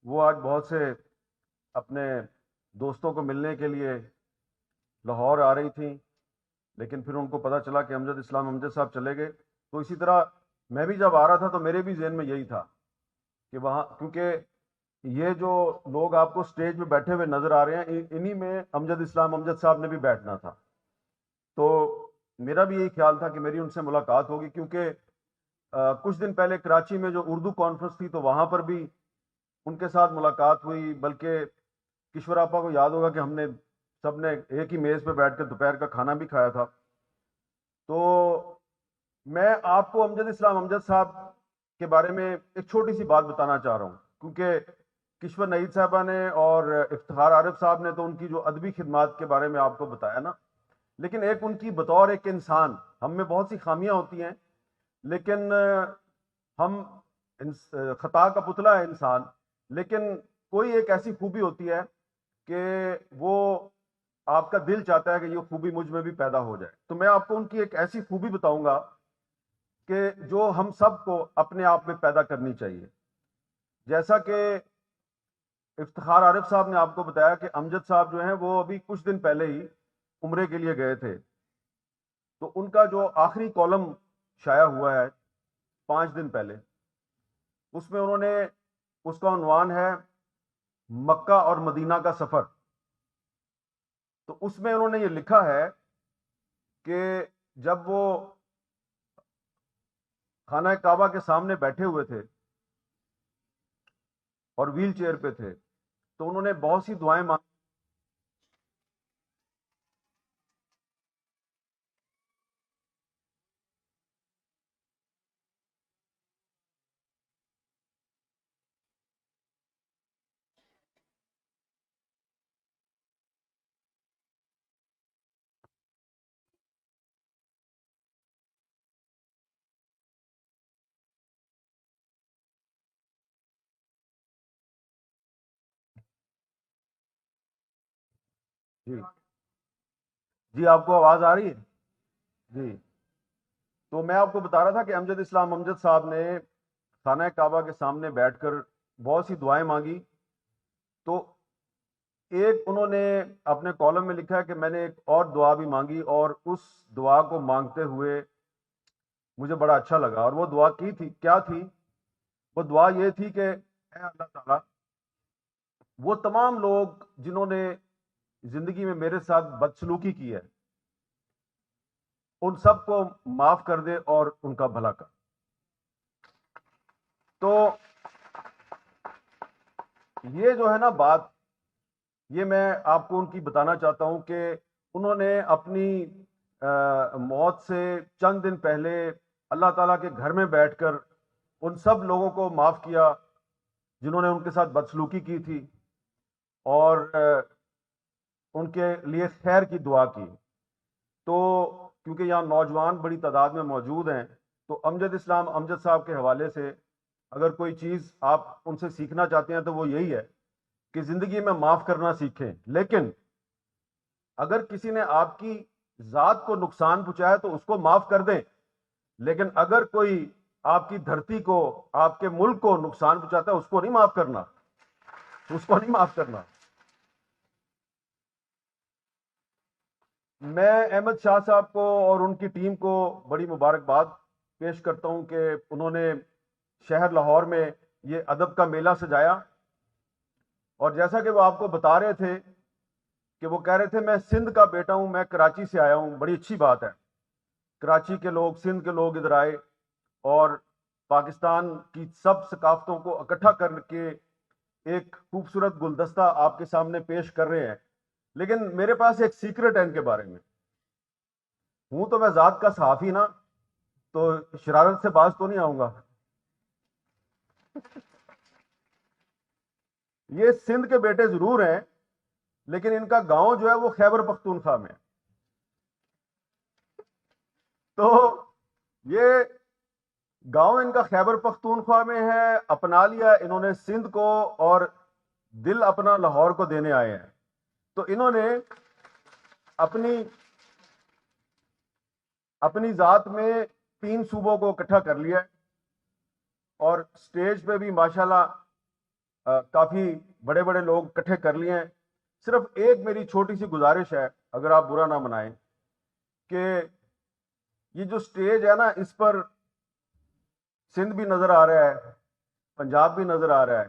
وہ آج بہت سے اپنے دوستوں کو ملنے کے لیے لاہور آ رہی تھیں، لیکن پھر ان کو پتہ چلا کہ امجد اسلام امجد صاحب چلے گئے۔ تو اسی طرح میں بھی جب آ رہا تھا تو میرے بھی ذہن میں یہی تھا کہ وہاں، کیونکہ یہ جو لوگ آپ کو سٹیج پہ بیٹھے ہوئے نظر آ رہے ہیں، انہی میں امجد اسلام امجد صاحب نے بھی بیٹھنا تھا۔ تو میرا بھی یہی خیال تھا کہ میری ان سے ملاقات ہوگی، کیونکہ کچھ دن پہلے کراچی میں جو اردو کانفرنس تھی تو وہاں پر بھی ان کے ساتھ ملاقات ہوئی، بلکہ کشور آپا کو یاد ہوگا کہ ہم نے سب نے ایک ہی میز پہ بیٹھ کر دوپہر کا کھانا بھی کھایا تھا۔ تو میں آپ کو امجد اسلام امجد صاحب کے بارے میں ایک چھوٹی سی بات بتانا چاہ رہا ہوں، کیونکہ کشور نعید صاحبہ نے اور افتخار عارف صاحب نے تو ان کی جو ادبی خدمات کے بارے میں آپ کو بتایا نا، لیکن ایک ان کی بطور ایک انسان، ہم میں بہت سی خامیاں ہوتی ہیں، لیکن ہم خطا کا پتلا ہے انسان، لیکن کوئی ایک ایسی خوبی ہوتی ہے کہ وہ آپ کا دل چاہتا ہے کہ یہ خوبی مجھ میں بھی پیدا ہو جائے۔ تو میں آپ کو ان کی ایک ایسی خوبی بتاؤں گا کہ جو ہم سب کو اپنے آپ میں پیدا کرنی چاہیے۔ جیسا کہ افتخار عارف صاحب نے آپ کو بتایا کہ امجد صاحب جو ہیں وہ ابھی کچھ دن پہلے ہی عمرے کے لیے گئے تھے، تو ان کا جو آخری کالم شائع ہوا ہے 5 دن پہلے، اس میں انہوں نے، اس کا عنوان ہے مکہ اور مدینہ کا سفر۔ تو اس میں انہوں نے یہ لکھا ہے کہ جب وہ خانہ کعبہ کے سامنے بیٹھے ہوئے تھے اور ویل چیئر پہ تھے، تو انہوں نے بہت سی دعائیں مانگی۔ جی جی، آپ کو آواز آ رہی ہے؟ جی، تو میں آپ کو بتا رہا تھا کہ امجد اسلام امجد صاحب نے خانہ کعبہ کے سامنے بیٹھ کر بہت سی دعائیں مانگی۔ تو ایک انہوں نے اپنے کالم میں لکھا ہے کہ میں نے ایک اور دعا بھی مانگی، اور اس دعا کو مانگتے ہوئے مجھے بڑا اچھا لگا، اور وہ دعا کی تھی کیا تھی؟ وہ دعا یہ تھی کہ اے اللہ تعالیٰ، وہ تمام لوگ جنہوں نے زندگی میں میرے ساتھ بدسلوکی کی ہے، ان سب کو معاف کر دے اور ان کا بھلا کر۔ تو یہ جو ہے نا بات، یہ میں آپ کو ان کی بتانا چاہتا ہوں کہ انہوں نے اپنی موت سے چند دن پہلے اللہ تعالیٰ کے گھر میں بیٹھ کر ان سب لوگوں کو معاف کیا جنہوں نے ان کے ساتھ بدسلوکی کی تھی، اور ان کے لیے خیر کی دعا کی۔ تو کیونکہ یہاں نوجوان بڑی تعداد میں موجود ہیں، تو امجد اسلام امجد صاحب کے حوالے سے اگر کوئی چیز آپ ان سے سیکھنا چاہتے ہیں تو وہ یہی ہے کہ زندگی میں معاف کرنا سیکھیں۔ لیکن اگر کسی نے آپ کی ذات کو نقصان پہنچایا تو اس کو معاف کر دیں، لیکن اگر کوئی آپ کی دھرتی کو، آپ کے ملک کو نقصان پہنچاتا ہے، اس کو نہیں معاف کرنا، اس کو نہیں معاف کرنا۔ میں احمد شاہ صاحب کو اور ان کی ٹیم کو بڑی مبارکباد پیش کرتا ہوں کہ انہوں نے شہر لاہور میں یہ ادب کا میلہ سجایا، اور جیسا کہ وہ آپ کو بتا رہے تھے کہ وہ کہہ رہے تھے میں سندھ کا بیٹا ہوں، میں کراچی سے آیا ہوں۔ بڑی اچھی بات ہے، کراچی کے لوگ، سندھ کے لوگ ادھر آئے اور پاکستان کی سب ثقافتوں کو اکٹھا کر کے ایک خوبصورت گلدستہ آپ کے سامنے پیش کر رہے ہیں۔ لیکن میرے پاس ایک سیکرٹ ہے ان کے بارے میں۔ ہوں تو میں ذات کا صحافی نا، تو شرارت سے باز تو نہیں آؤں گا۔ یہ سندھ کے بیٹے ضرور ہیں، لیکن ان کا گاؤں جو ہے وہ خیبر پختونخوا میں ہے۔ تو یہ گاؤں ان کا خیبر پختونخوا میں ہے، اپنا لیا انہوں نے سندھ کو، اور دل اپنا لاہور کو دینے آئے ہیں۔ تو انہوں نے اپنی اپنی ذات میں 3 صوبوں کو اکٹھا کر لیا ہے، اور سٹیج پہ بھی ماشاءاللہ کافی بڑے بڑے لوگ اکٹھے کر لیے ہیں. صرف ایک میری چھوٹی سی گزارش ہے, اگر آپ برا نہ منائیں, کہ یہ جو سٹیج ہے نا, اس پر سندھ بھی نظر آ رہا ہے, پنجاب بھی نظر آ رہا ہے,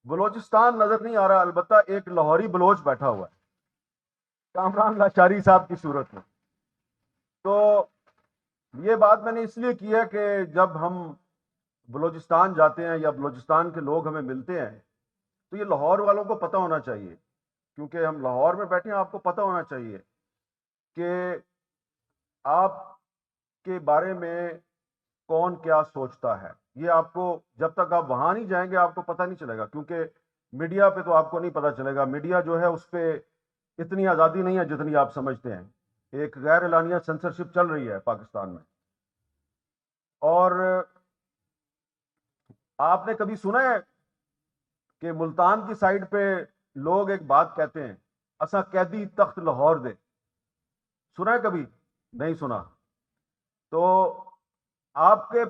بلوچستان نظر نہیں آ رہا. البتہ ایک لاہوری بلوچ بیٹھا ہوا ہے کامران لاچاری صاحب کی صورت میں. تو یہ بات میں نے اس لیے کی ہے کہ جب ہم بلوچستان جاتے ہیں یا بلوچستان کے لوگ ہمیں ملتے ہیں تو یہ لاہور والوں کو پتہ ہونا چاہیے, کیونکہ ہم لاہور میں بیٹھے ہیں, آپ کو پتہ ہونا چاہیے کہ آپ کے بارے میں کون کیا سوچتا ہے. یہ آپ کو جب تک آپ وہاں نہیں جائیں گے آپ کو پتہ نہیں چلے گا, کیونکہ میڈیا پہ تو آپ کو نہیں پتہ چلے گا. میڈیا جو ہے اس پہ اتنی آزادی نہیں ہے جتنی آپ سمجھتے ہیں. ایک غیر اعلانیہ سینسرشپ چل رہی ہے پاکستان میں. اور آپ نے کبھی سنا ہے کہ ملتان کی سائڈ پہ لوگ ایک بات کہتے ہیں, اساں قیدی تخت لاہور دے؟ سنا ہے کبھی؟ نہیں سنا. تو آپ کے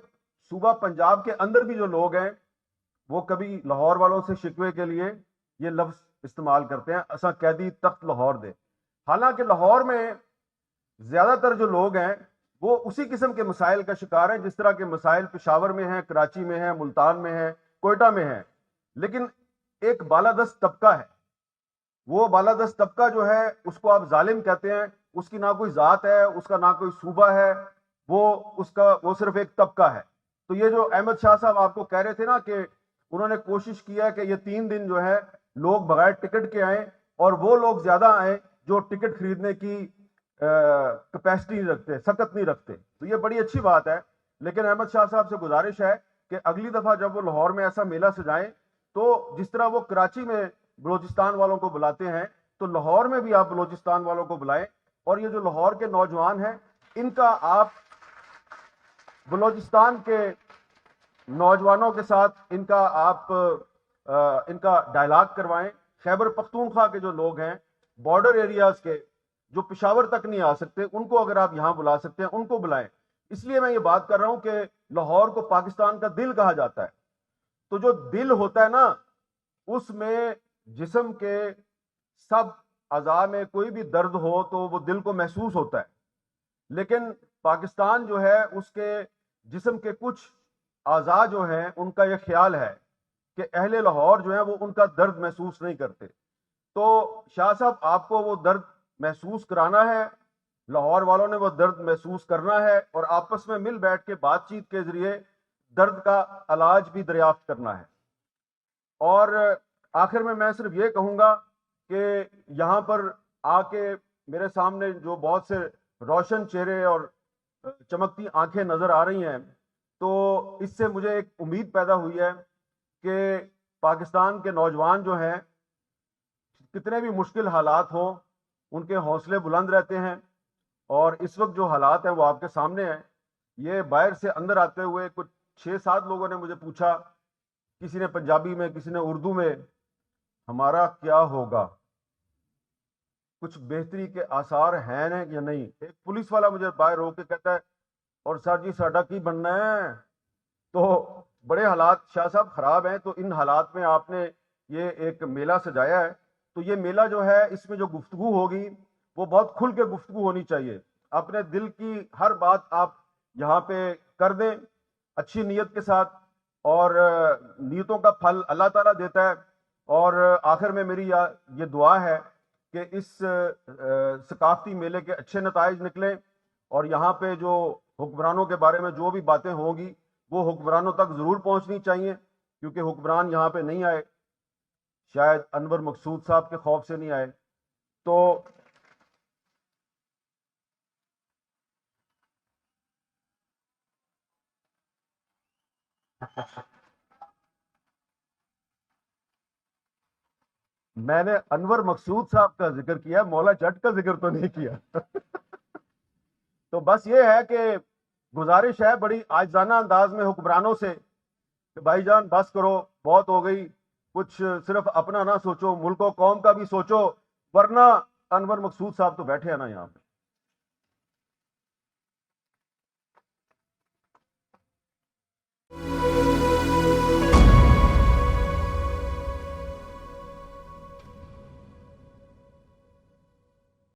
صوبہ پنجاب کے اندر بھی جو لوگ ہیں وہ کبھی لاہور والوں سے شکوے کے لیے یہ لفظ استعمال کرتے ہیں, اساں قیدی تخت لاہور دے. حالانکہ لاہور میں زیادہ تر جو لوگ ہیں وہ اسی قسم کے مسائل کا شکار ہیں جس طرح کے مسائل پشاور میں ہیں, کراچی میں ہیں, ملتان میں ہیں, کوئٹہ میں ہیں. لیکن ایک بالادست طبقہ ہے, وہ بالادست طبقہ جو ہے اس کو آپ ظالم کہتے ہیں. اس کی نہ کوئی ذات ہے, اس کا نہ کوئی صوبہ ہے, وہ صرف ایک طبقہ ہے. تو یہ جو احمد شاہ صاحب آپ کو کہہ رہے تھے نا کہ انہوں نے کوشش کیا کہ یہ 3 دن جو ہے لوگ بغیر ٹکٹ کے آئیں, اور وہ لوگ زیادہ آئیں جو ٹکٹ خریدنے کی کیپیسٹی نہیں رکھتے, سکت نہیں رکھتے. تو یہ بڑی اچھی بات ہے. لیکن احمد شاہ صاحب سے گزارش ہے کہ اگلی دفعہ جب وہ لاہور میں ایسا میلہ سجائیں تو جس طرح وہ کراچی میں بلوچستان والوں کو بلاتے ہیں تو لاہور میں بھی آپ بلوچستان والوں کو بلائیں. اور یہ جو لاہور کے نوجوان ہیں ان کا آپ بلوچستان کے نوجوانوں کے ساتھ ان کا ڈائلاگ کروائیں. خیبر پختونخوا کے جو لوگ ہیں بارڈر ایریاز کے, جو پشاور تک نہیں آ سکتے, ان کو اگر آپ یہاں بلا سکتے ہیں ان کو بلائیں. اس لیے میں یہ بات کر رہا ہوں کہ لاہور کو پاکستان کا دل کہا جاتا ہے. تو جو دل ہوتا ہے نا, اس میں جسم کے سب اعضاء میں کوئی بھی درد ہو تو وہ دل کو محسوس ہوتا ہے. لیکن پاکستان جو ہے اس کے جسم کے کچھ اعضاء جو ہیں ان کا یہ خیال ہے کہ اہل لاہور جو ہیں وہ ان کا درد محسوس نہیں کرتے. تو شاہ صاحب آپ کو وہ درد محسوس کرانا ہے, لاہور والوں نے وہ درد محسوس کرنا ہے, اور آپس میں مل بیٹھ کے بات چیت کے ذریعے درد کا علاج بھی دریافت کرنا ہے. اور آخر میں صرف یہ کہوں گا کہ یہاں پر آ کے میرے سامنے جو بہت سے روشن چہرے اور چمکتی آنکھیں نظر آ رہی ہیں, تو اس سے مجھے ایک امید پیدا ہوئی ہے کہ پاکستان کے نوجوان جو ہیں کتنے بھی مشکل حالات ہوں ان کے حوصلے بلند رہتے ہیں. اور اس وقت جو حالات ہیں وہ آپ کے سامنے ہیں. یہ باہر سے اندر آتے ہوئے کچھ 6-7 لوگوں نے مجھے پوچھا, کسی نے پنجابی میں, کسی نے اردو میں, ہمارا کیا ہوگا, کچھ بہتری کے آثار ہیں یا نہیں. ایک پولیس والا مجھے باہر ہو کے کہتا ہے, اور سر جی ساڈا کی بننا ہے. تو بڑے حالات شاہ صاحب خراب ہیں. تو ان حالات میں آپ نے یہ ایک میلہ سجایا ہے, تو یہ میلہ جو ہے اس میں جو گفتگو ہوگی وہ بہت کھل کے گفتگو ہونی چاہیے. اپنے دل کی ہر بات آپ یہاں پہ کر دیں اچھی نیت کے ساتھ, اور نیتوں کا پھل اللہ تعالیٰ دیتا ہے. اور آخر میں میری یہ دعا ہے کہ اس ثقافتی میلے کے اچھے نتائج نکلیں, اور یہاں پہ جو حکمرانوں کے بارے میں جو بھی باتیں ہوں گی وہ حکمرانوں تک ضرور پہنچنی چاہیے, کیونکہ حکمران یہاں پہ نہیں آئے, شاید انور مقصود صاحب کے خوف سے نہیں آئے. تو میں نے انور مقصود صاحب کا ذکر کیا, مولا جٹ کا ذکر تو نہیں کیا. تو بس یہ ہے کہ گزارش ہے بڑی عاجزانہ انداز میں حکمرانوں سے کہ بھائی جان بس کرو, بہت ہو گئی, کچھ صرف اپنا نہ سوچو, ملک و قوم کا بھی سوچو, ورنہ انور مقصود صاحب تو بیٹھے ہیں نا یہاں پہ.